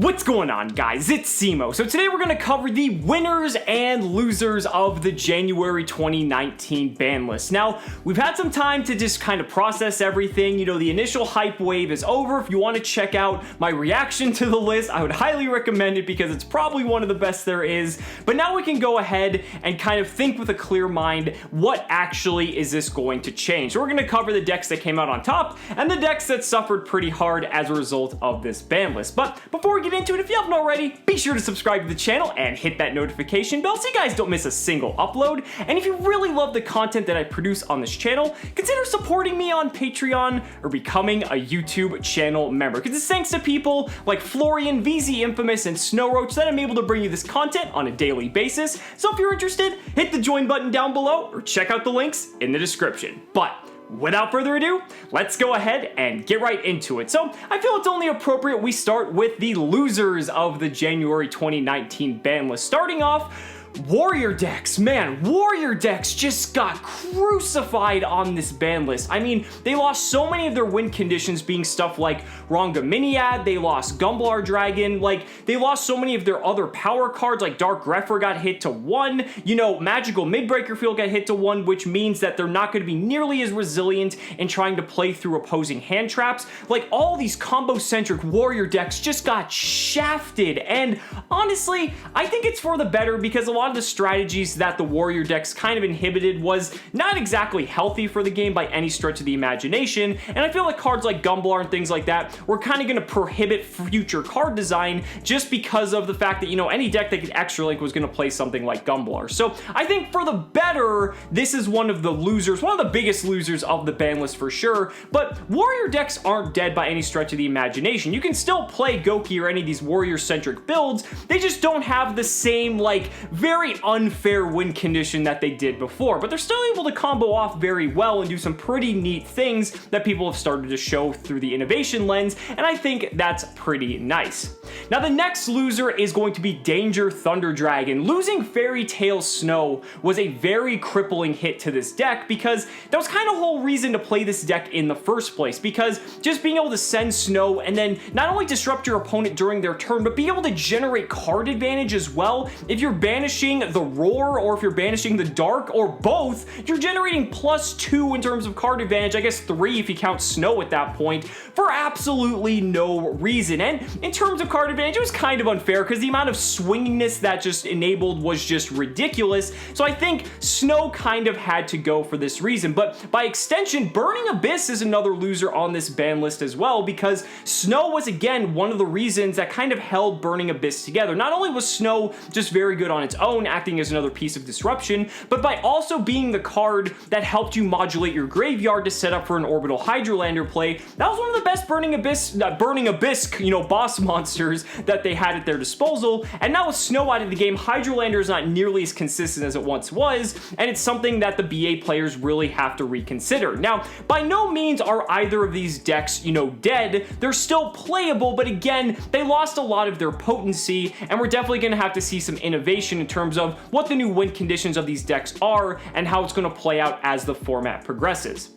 What's going on, guys? It's Cimo. So today we're going to cover the winners and losers of the January 2019 ban list. Now, we've had some time to just kind of process everything. You know, the initial hype wave is over. If you want to check out my reaction to the list, I would highly recommend it because it's probably one of the best there is. But now we can go ahead and kind of think with a clear mind, what actually is this going to change? So we're going to cover the decks that came out on top and the decks that suffered pretty hard as a result of this ban list. But before we get into it, if you haven't already, be sure to subscribe to the channel and hit that notification bell so you guys don't miss a single upload. And if you really love the content that I produce on this channel, consider supporting me on Patreon or becoming a YouTube channel member, because it's thanks to people like Florian, VZ Infamous, and Snowroach that I'm able to bring you this content on a daily basis. So if you're interested, hit the join button down below or check out the links in the description. But without further ado, let's go ahead and get right into it. So I feel it's only appropriate we start with the losers of the January 2019 ban list. Starting off, warrior decks. Man, warrior decks just got crucified on this ban list. I mean, they lost so many of their win conditions being stuff like Rongaminiad, they lost Gumblar Dragon, like they lost so many of their other power cards, like Dark Grepher got hit to 1, you know, Magical Midbreaker Field got hit to 1, which means that they're not going to be nearly as resilient in trying to play through opposing hand traps. Like, all these combo-centric warrior decks just got shafted, and honestly, I think it's for the better because a lot of the strategies that the warrior decks kind of inhibited was not exactly healthy for the game by any stretch of the imagination, and I feel like cards like Gumblar and things like that were kind of going to prohibit future card design just because of the fact that, you know, any deck that could extra link was going to play something like Gumblar. So I think for the better, this is one of the losers, one of the biggest losers of the ban list for sure, but warrior decks aren't dead by any stretch of the imagination. You can still play Goki or any of these warrior-centric builds, they just don't have the same, like, very unfair win condition that they did before, but they're still able to combo off very well and do some pretty neat things that people have started to show through the innovation lens, and I think that's pretty nice. Now, the next loser is going to be Danger Thunder Dragon. Losing Fairy Tail Snow was a very crippling hit to this deck because that was kind of the whole reason to play this deck in the first place, because just being able to send Snow and then not only disrupt your opponent during their turn, but be able to generate card advantage as well. If you're banishing the Roar or if you're banishing the Dark or both, you're generating +2 in terms of card advantage, I guess 3 if you count Snow at that point, for absolutely no reason. And in terms of card advantage, it was kind of unfair because the amount of swinginess that just enabled was just ridiculous. So I think Snow kind of had to go for this reason. But by extension, Burning Abyss is another loser on this ban list as well, because Snow was, again, one of the reasons that kind of held Burning Abyss together. Not only was Snow just very good on its own, acting as another piece of disruption, but by also being the card that helped you modulate your graveyard to set up for an Orbital Hydrolander play. That was one of the best Burning Abyss, you know, boss monsters that they had at their disposal, and now with Snow out of the game, Hydrolander is not nearly as consistent as it once was, and it's something that the BA players really have to reconsider. Now, by no means are either of these decks, you know, dead. They're still playable, but again, they lost a lot of their potency, and we're definitely going to have to see some innovation in terms of what the new win conditions of these decks are and how it's going to play out as the format progresses.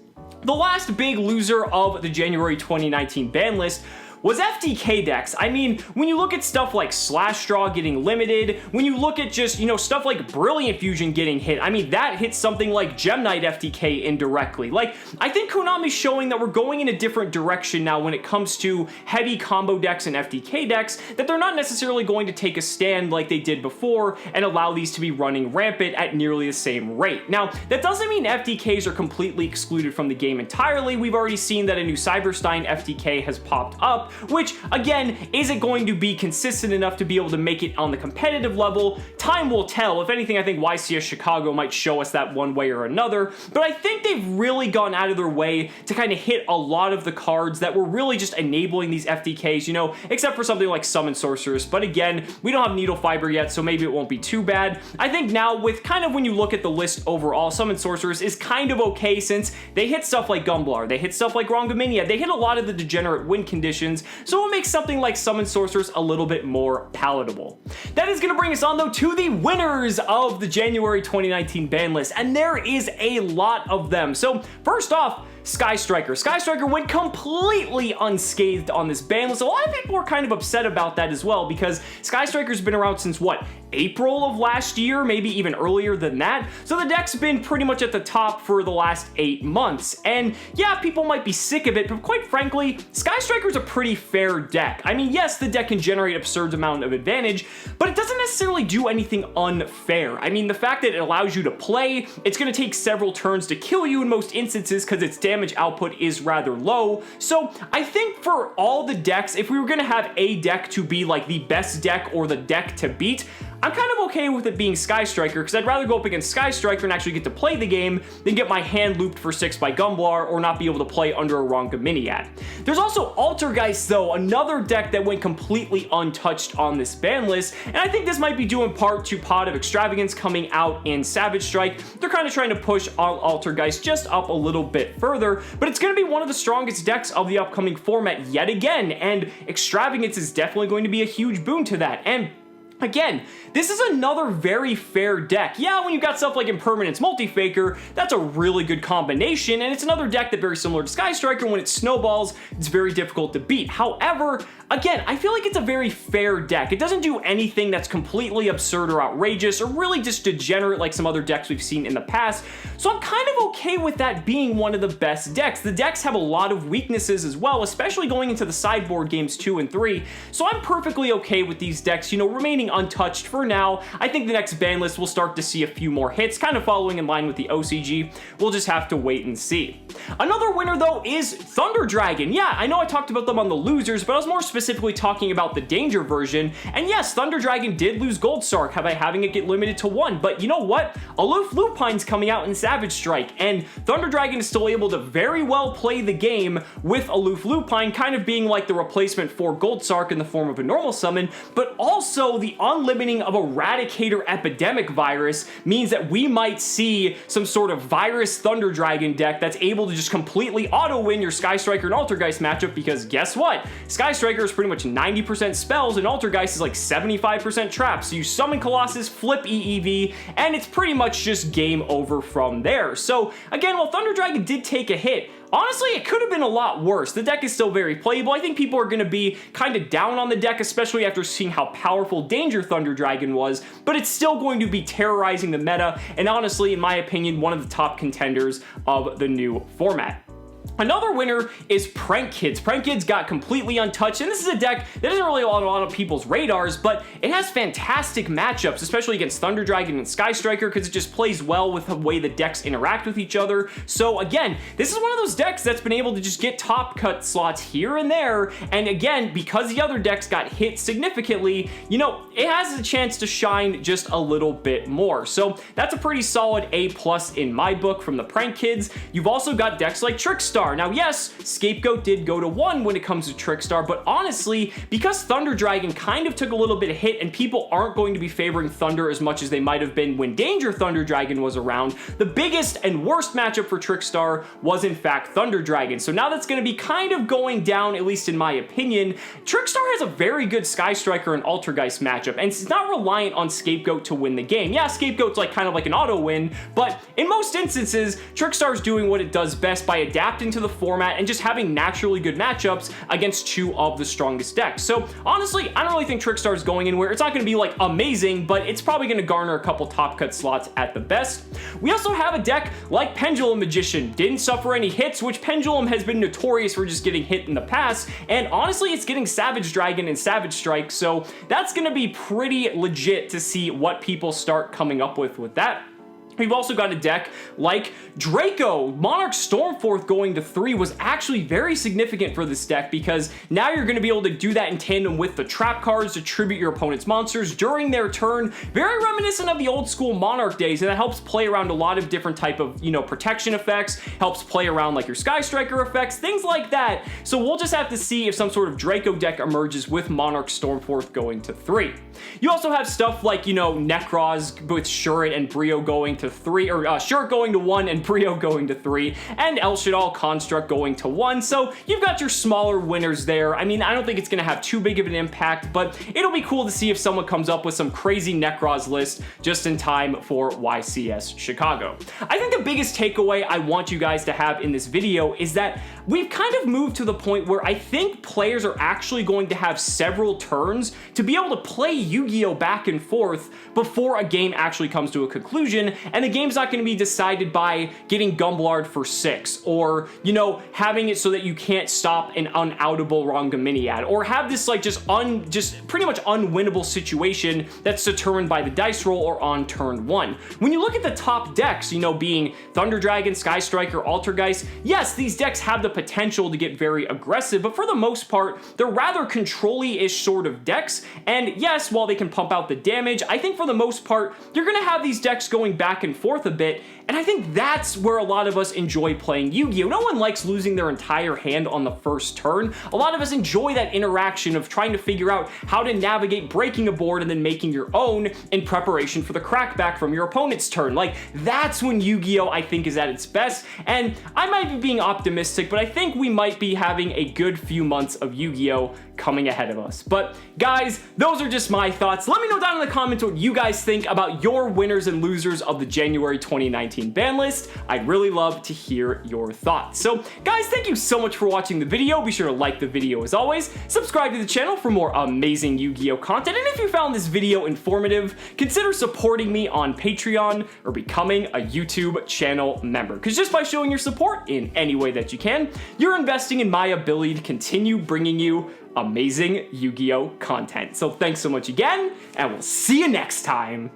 The last big loser of the January 2019 ban list was FTK decks. I mean, when you look at stuff like Slash Draw getting limited, when you look at just, you know, stuff like Brilliant Fusion getting hit, I mean, that hits something like Gem Knight FTK indirectly. Like, I think Konami's showing that we're going in a different direction now when it comes to heavy combo decks and FTK decks, that they're not necessarily going to take a stand like they did before and allow these to be running rampant at nearly the same rate. Now, that doesn't mean FTKs are completely excluded from the game entirely. We've already seen that a new Cyberstein FTK has popped up, which, again, isn't going to be consistent enough to be able to make it on the competitive level. Time will tell. If anything, I think YCS Chicago might show us that one way or another, but I think they've really gone out of their way to kind of hit a lot of the cards that were really just enabling these FTKs, you know, except for something like Summon Sorceress, but again, we don't have Needle Fiber yet, so maybe it won't be too bad. I think now, with kind of when you look at the list overall, Summon Sorceress is kind of okay since they hit stuff like Gumblar, they hit stuff like Rongaminiad, they hit a lot of the degenerate win conditions, so will make something like Summon Sorceress a little bit more palatable. That is going to bring us on, though, to the winners of the January 2019 ban list, and there is a lot of them. So first off, Sky Striker. Sky Striker went completely unscathed on this ban list. A lot of people were kind of upset about that as well because Sky Striker's been around since what? April of last year, maybe even earlier than that. So the deck's been pretty much at the top for the last 8 months. And yeah, people might be sick of it, but quite frankly, Sky Striker's a pretty fair deck. I mean, yes, the deck can generate absurd amount of advantage, but it doesn't necessarily do anything unfair. I mean, the fact that it allows you to play, it's going to take several turns to kill you in most instances because its damage output is rather low. So I think for all the decks, if we were going to have a deck to be like the best deck or the deck to beat, I'm kind of okay with it being Sky Striker because I'd rather go up against Sky Striker and actually get to play the game than get my hand looped for 6 by Gumblar or not be able to play under a Ronka Miniad. There's also Altergeist though, another deck that went completely untouched on this ban list, and I think this might be due in part to Pot of Extravagance coming out in Savage Strike. They're kind of trying to push Altergeist just up a little bit further, but it's going to be one of the strongest decks of the upcoming format yet again, and Extravagance is definitely going to be a huge boon to that. And again, this is another very fair deck. Yeah, when you've got stuff like Impermanence Multi-Faker, that's a really good combination, and it's another deck that very similar to Sky Striker, when it snowballs, it's very difficult to beat. However, again, I feel like it's a very fair deck. It doesn't do anything that's completely absurd or outrageous or really just degenerate like some other decks we've seen in the past, so I'm kind of okay with that being one of the best decks. The decks have a lot of weaknesses as well, especially going into the sideboard games 2 and 3, so I'm perfectly okay with these decks, you know, remaining untouched for now. I think the next ban list will start to see a few more hits, kind of following in line with the OCG. We'll just have to wait and see. Another winner though is Thunder Dragon. Yeah, I know I talked about them on the losers, but I was more specifically talking about the Danger version. And yes, Thunder Dragon did lose Gold Sark by having it get limited to 1, but you know what? Aloof Lupine's coming out in Savage Strike, and Thunder Dragon is still able to very well play the game with Aloof Lupine kind of being like the replacement for Gold Sark in the form of a normal summon, but also the unlimiting of Eradicator Epidemic Virus means that we might see some sort of Virus Thunder Dragon deck that's able to just completely auto-win your Sky Striker and Altergeist matchup, because guess what? Sky Striker is pretty much 90% spells and Altergeist is like 75% traps, so you summon Colossus, flip EEV, and it's pretty much just game over from there. So again, while Thunder Dragon did take a hit, honestly, it could have been a lot worse. The deck is still very playable. I think people are going to be kind of down on the deck, especially after seeing how powerful Danger Thunder Dragon was, but it's still going to be terrorizing the meta, and honestly, in my opinion, one of the top contenders of the new format. Another winner is Prank Kids. Prank Kids got completely untouched, and this is a deck that isn't really on a lot of people's radars, but it has fantastic matchups, especially against Thunder Dragon and Sky Striker, because it just plays well with the way the decks interact with each other. So again, this is one of those decks that's been able to just get top cut slots here and there, and again, because the other decks got hit significantly, you know, it has a chance to shine just a little bit more. So that's a pretty solid A+ in my book from the Prank Kids. You've also got decks like Trickstar. Now yes, Scapegoat did go to 1 when it comes to Trickstar, but honestly, because Thunder Dragon kind of took a little bit of hit and people aren't going to be favoring Thunder as much as they might have been when Danger Thunder Dragon was around, the biggest and worst matchup for Trickstar was in fact Thunder Dragon. So now that's going to be kind of going down, at least in my opinion. Trickstar has a very good Sky Striker and Altergeist matchup, and it's not reliant on Scapegoat to win the game. Yeah, Scapegoat's like kind of like an auto win, but in most instances, Trickstar's doing what it does best by adapting to the format and just having naturally good matchups against 2 of the strongest decks. So honestly, I don't really think Trickstar is going anywhere. It's not going to be like amazing, but it's probably going to garner a couple top cut slots at the best. We also have a deck like Pendulum Magician. Didn't suffer any hits, which Pendulum has been notorious for just getting hit in the past, and honestly, it's getting Savage Dragon and Savage Strike, so that's going to be pretty legit to see what people start coming up with that. We've also got a deck like Draco. Monarch Stormforth going to 3 was actually very significant for this deck, because now you're going to be able to do that in tandem with the trap cards to tribute your opponent's monsters during their turn. Very reminiscent of the old school Monarch days, and that helps play around a lot of different type of, you know, protection effects, helps play around like your Sky Striker effects, things like that. So we'll just have to see if some sort of Draco deck emerges with Monarch Stormforth going to 3. You also have stuff like, you know, Necros with Shuret and Brio going to 3, or Shirk going to 1, and Brio going to 3, and El Shaddoll Construct going to 1. So you've got your smaller winners there. I mean, I don't think it's going to have too big of an impact, but it'll be cool to see if someone comes up with some crazy Necroz list just in time for YCS Chicago. I think the biggest takeaway I want you guys to have in this video is that we've kind of moved to the point where I think players are actually going to have several turns to be able to play Yu-Gi-Oh back and forth before a game actually comes to a conclusion, and the game's not going to be decided by getting Gumblard for 6, or, you know, having it so that you can't stop an unoutable Rangaminiad, or have this like just pretty much unwinnable situation that's determined by the dice roll or on turn 1. When you look at the top decks, you know, being Thunder Dragon, Sky Striker, Altergeist, yes, these decks have the potential to get very aggressive, but for the most part, they're rather control-y-ish sort of decks, and yes, while they can pump out the damage, I think for the most part, you're gonna have these decks going back and forth a bit, and I think that's where a lot of us enjoy playing Yu-Gi-Oh! No one likes losing their entire hand on the first turn. A lot of us enjoy that interaction of trying to figure out how to navigate breaking a board and then making your own in preparation for the crackback from your opponent's turn. Like, that's when Yu-Gi-Oh! I think is at its best, and I might be being optimistic, but I think we might be having a good few months of Yu-Gi-Oh! Coming ahead of us. But guys, those are just my thoughts. Let me know down in the comments what you guys think about your winners and losers of the January 2019 ban list. I'd really love to hear your thoughts. So guys, thank you so much for watching the video. Be sure to like the video as always, subscribe to the channel for more amazing Yu-Gi-Oh content, and if you found this video informative, consider supporting me on Patreon or becoming a YouTube channel member, because just by showing your support in any way that you can, you're investing in my ability to continue bringing you amazing Yu-Gi-Oh content. So thanks so much again, and we'll see you next time.